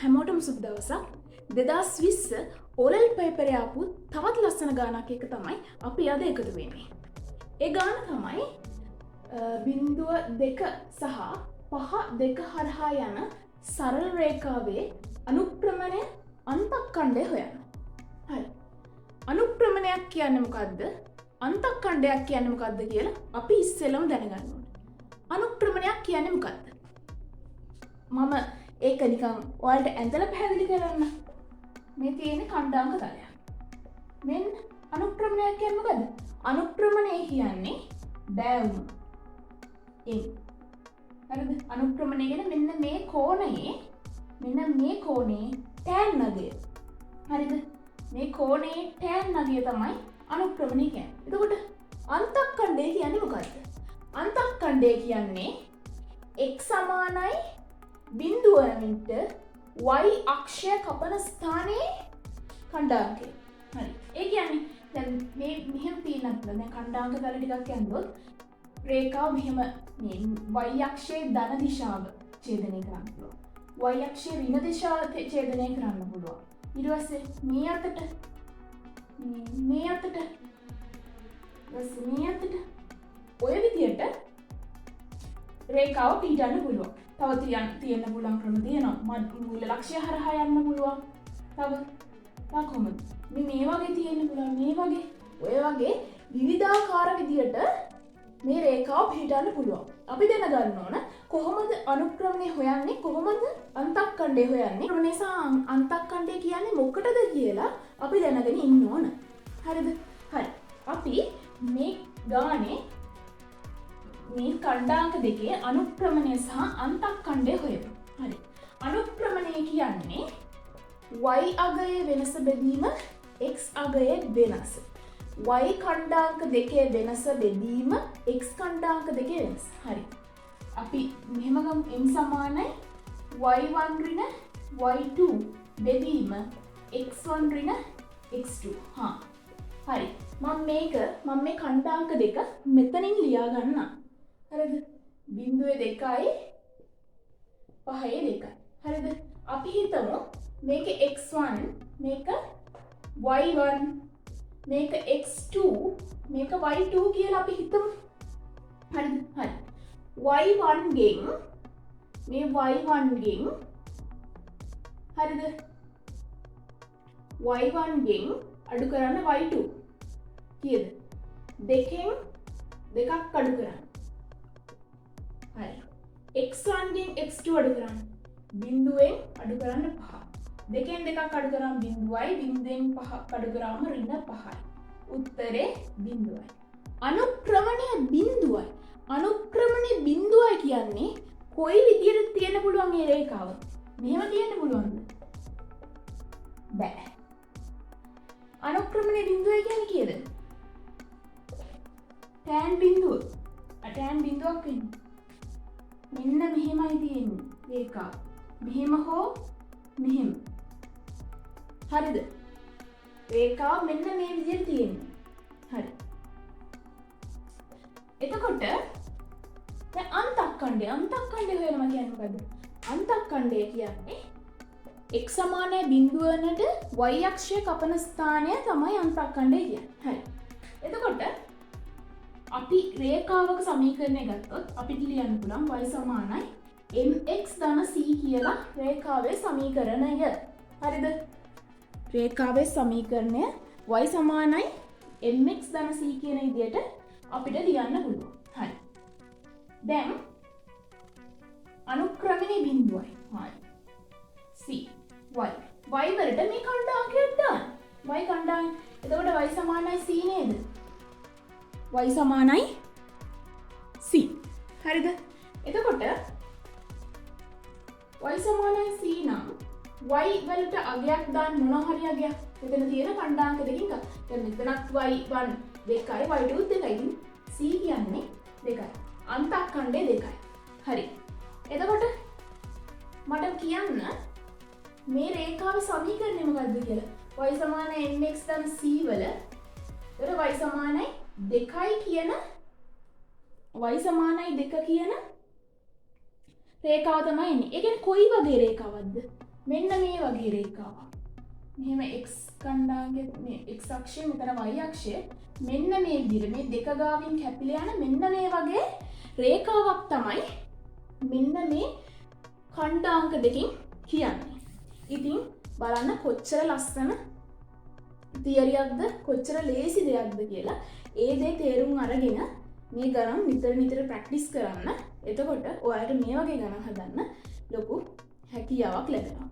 හැමෝටම සුබ දවසක්. 2020 ඕරල් පේපර් ආපු තවත් ලස්සන ගානක් එක තමයි අපි අද එකතු වෙන්නේ. ඒ ගාන තමයි 0.2 සහ 5.2 හරහා යන සරල රේඛාවේ අනුක්‍රමණය අන්තක්ඛණ්ඩය හොයන්න. හරි. අනුක්‍රමණයක් කියන්නේ මොකද්ද? අන්තක්ඛණ්ඩයක් කියන්නේ මොකද්ද කියලා අපි ඉස්සෙල්ලම දැනගන්න ඕනේ. අනුක්‍රමණයක් කියන්නේ මොකද්ද? මම ඒක නිකන් ඔයාලට ඇඳලා පැහැදිලි කරන්න. මේ තියෙන ඛණ්ඩාංක තලයක්. මෙන්න අනුක්‍රමණයක් කියන්නේ මොකද්ද? අනුක්‍රමණය කියන්නේ බෑවුම. හරිද? අනුක්‍රමණය කියන්නේ මෙන්න මේ කෝණයේ tan නගය. හරිද? මේ කෝණයේ tan නගය තමයි අනුක්‍රමණය කියන්නේ. එතකොට අන්තක්ඛණ්ඩය කියන්නේ මොකද්ද? අන්තක්ඛණ්ඩය කියන්නේ x සමානයි බිඳුවමිට y අක්ෂය කපන ස්ථානයේ ඛණ්ඩාංකය. හරි. ඒ කියන්නේ දැන් මේ මෙහෙම තියෙනත් දැන් ඛණ්ඩාංක තල ටිකක් යනකොට රේඛාව මෙහෙම මේ y අක්ෂයේ ධන දිශාව ඡේදනය කරන්න පුළුවන්. y අක්ෂයේ ඍණ දිශාව ඡේදනය කරන්න පුළුවන්. ඊට පස්සේ මේ අතට මේ අතට ඔය විදියට රේඛාව පීඩන්න පුළුවන්. තව තියෙන්න පුළුවන් ක්‍රම තියෙනවා. මූල ලක්ෂ්‍ය හරහා යන්න පුළුවන්. තව කොහොමද? මේ වගේ තියෙන්න පුළුවන්. මේ වගේ ඔය වගේ විවිධාකාර විදියට මේ රේඛාව පීඩන්න පුළුවන්. අපි දැනගන්න ඕන කොහොමද අනුක්‍රමණය හොයන්නේ? කොහොමද අන්තක්ඛණ්ඩය හොයන්නේ? ක්‍රමණය සහ අන්තක්ඛණ්ඩය කියන්නේ මොකටද කියලා අපි දැනගෙන ඉන්න ඕන. හරිද? හරි. අපි මේ ගානේ මේ ඛණ්ඩාංක දෙකේ අනුක්‍රමණය සහ අන්තක්ඛණ්ඩය හොයමු. හරි. අනුක්‍රමණය කියන්නේ y අගයේ වෙනස බෙදීම x අගයේ වෙනස. y ඛණ්ඩාංක දෙකේ වෙනස බෙදීම x ඛණ්ඩාංක දෙකේ වෙනස. හරි. අපි මෙහෙම ගමු m සමානයි y1 ඍණ y2 බෙදීම x1 ඍණ x2. හරි. මම මේ ඛණ්ඩාංක දෙක මෙතනින් ලියා ගන්නම්. හරිද? 0.2යි 5.2යි. හරිද? අපි හිතමු මේක x1 මේක y1 මේක x2 මේක y2 කියලා අපි හිතමු. හරිද? හරි. y1 ගෙන් මේ y1 ගෙන් හරිද? y1 ගෙන් අඩු කරන්න y2 කීයද? දෙකෙන් දෙකක් අඩු කරන්න. හරි. x1 ගෙන් x2 අඩු කරන්න. බිඳුවෙන් අඩු කරන්න 5. දෙකෙන් දෙකක් අඩු කරාම බිඳුවයි. බිඳුවෙන් 5ක් අඩු කරාම ඍණ 5යි. උත්තරේ බිඳුවයි. අනුක්‍රමණය බිඳුවයි. අනුක්‍රමණය බිඳුවයි කියන්නේ කොයි විදියට තියෙන්න පුළුවන් මේ රේඛාව? මෙහෙම තියෙන්න පුළුවන්ද? බෑ. අනුක්‍රමණය බිඳුවයි කියන්නේ කීයද? tan බිඳුව. tan බිඳුවක් වෙන්නේ. මෙන්න මෙහෙමයි තියෙන්නේ රේඛාව. මෙහෙම හෝ මෙහෙම. හරිද? රේඛාව මෙන්න මේ විදිහට තියෙන්නේ. හරි. එතකොට දැන් අන්තක්ඛණ්ඩය හොයනවා කියන්නේ මොකද්ද? අන්තක්ඛණ්ඩය කියන්නේ x සමානයි 0 y අක්ෂය කපන ස්ථානය තමයි අන්තක්ඛණ්ඩය කියන්නේ. හරි. එතකොට අපි රේඛාවක සමීකරණය ගත්තොත් අපිට ලියන්න පුළුවන් y සමානයි mx ධන c කියලා රේඛාවේ සමීකරණය. හරිද? රේඛාවේ සමීකරණය y සමානයි mx ධන c කියන විදිහට අපිට ලියන්න පුළුවන්. හරි. දැන් අනුක්‍රමණය බිඳුවයි. හරි. c y වලට මේ ඛණ්ඩාංකයක් දාන්න. y ඛණ්ඩාංක. එතකොට y සමානයි c නේද? y සමානයි c. හරිද? එතකොට y සමානයි c නම් y වලට අගයක් දාන්න මොනවා හරි අගයක්. මෙතන තියෙන ඛණ්ඩාංක දෙකකින් ගන්න. දැන් මෙතනත් y1 2යි y2 2යි. c කියන්නේ 2යි. අන්තක්ඛණ්ඩය 2යි. හරි. එතකොට මට කියන්න මේ රේඛාවේ සමීකරණය මොකද්ද කියලා? y සමානයි mx ධන c වල එතකොට y සමානයි 2යි කියන y සමානයි 2 කියන රේඛාව තමයි එන්නේ. ඒ කියන්නේ කොයි වගේ රේඛාවක්ද? මෙන්න මේ වගේ රේඛාවක්. මෙහෙම x කණ්ඩායමේ මේ x අක්ෂය මෙතන y අක්ෂය මෙන්න මේ විදිහට මේ දෙක ගාවින් කැපිලා යන මෙන්න මේ වගේ රේඛාවක් තමයි මෙන්න මේ කණ්ඩාංක දෙකෙන් කියන්නේ. ඉතින් බලන්න කොච්චර ලස්සන තියරියක්ද කොච්චර ලේසි දෙයක්ද කියලා. ඒ දේ තේරුම් අරගෙන මේ ගණන් නිතර නිතර ප්‍රැක්ටිස් කරන්න. එතකොට ඔයාලට මේ වගේ ගණන් හදන්න ලොකු හැකියාවක් ලැබෙනවා.